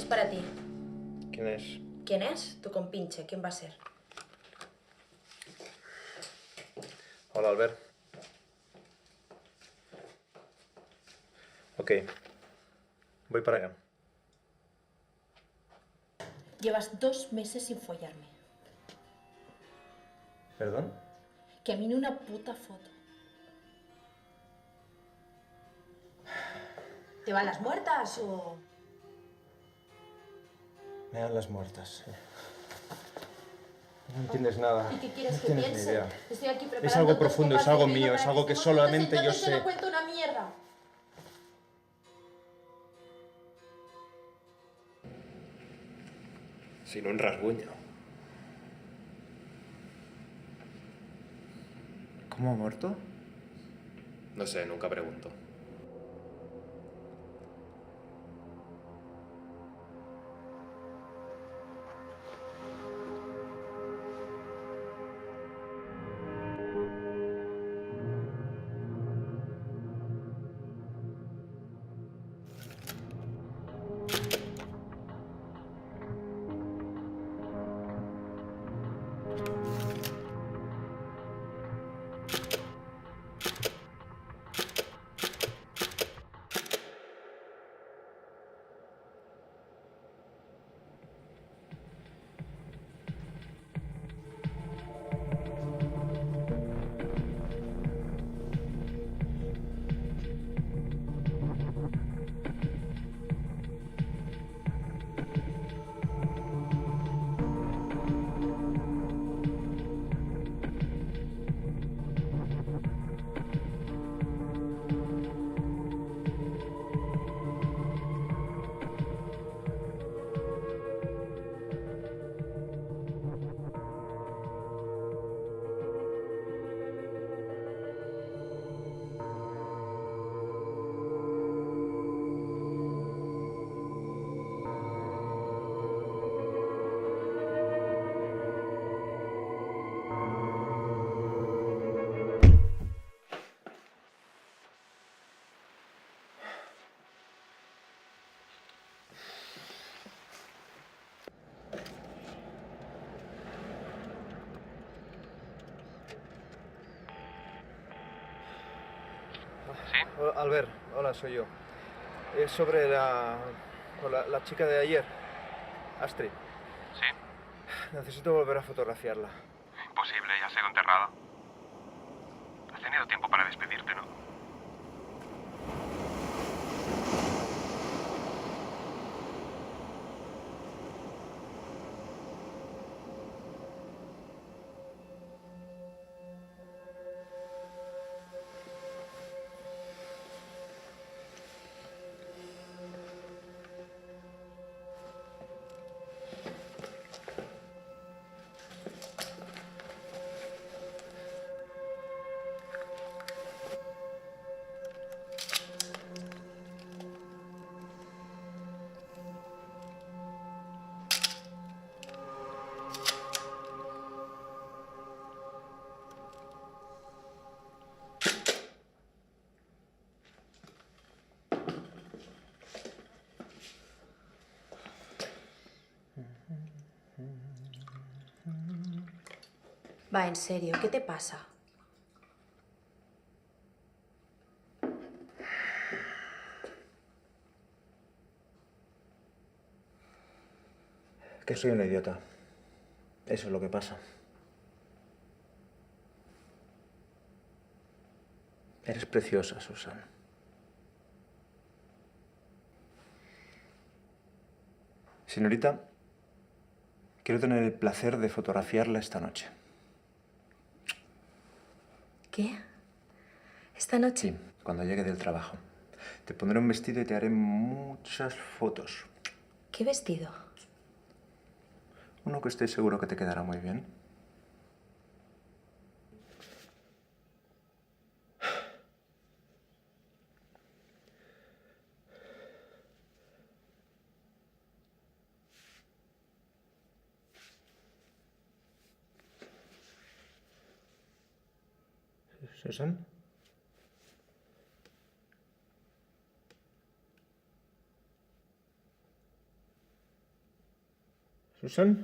Es para ti. ¿Quién es? ¿Quién es? Tu compinche. ¿Quién va a ser? Hola, Albert. Ok. Voy para allá. Llevas 2 meses sin follarme. ¿Perdón? Que a mí ni una puta foto. ¿Te van las muertas o...? Me dan las muertas. No entiendes nada. ¿Y qué quieres no que tienes piense? ni idea. Estoy aquí preparando Es algo dos profundo, copas es de algo vino mío, es algo que bravísimo. solamente yo Siéntate que sé. no cuento una mierda. Sin un rasguño. ¿Cómo ha muerto? No sé, nunca pregunto. ¿Sí? Albert, hola, soy yo. Es sobre la chica de ayer, Astrid. ¿Sí? Necesito volver a fotografiarla. Imposible, ya ha sido enterrada. Has tenido tiempo para despedirte, ¿no? Va, en serio, ¿qué te pasa? Que soy un idiota. Eso es lo que pasa. Eres preciosa, Susan. Señorita, quiero tener el placer de fotografiarla esta noche. ¿Qué? ¿Esta noche? Sí, cuando llegue del trabajo. Te pondré un vestido y te haré muchas fotos. ¿Qué vestido? Uno que estoy seguro que te quedará muy bien. ¿Susan? ¿Susan?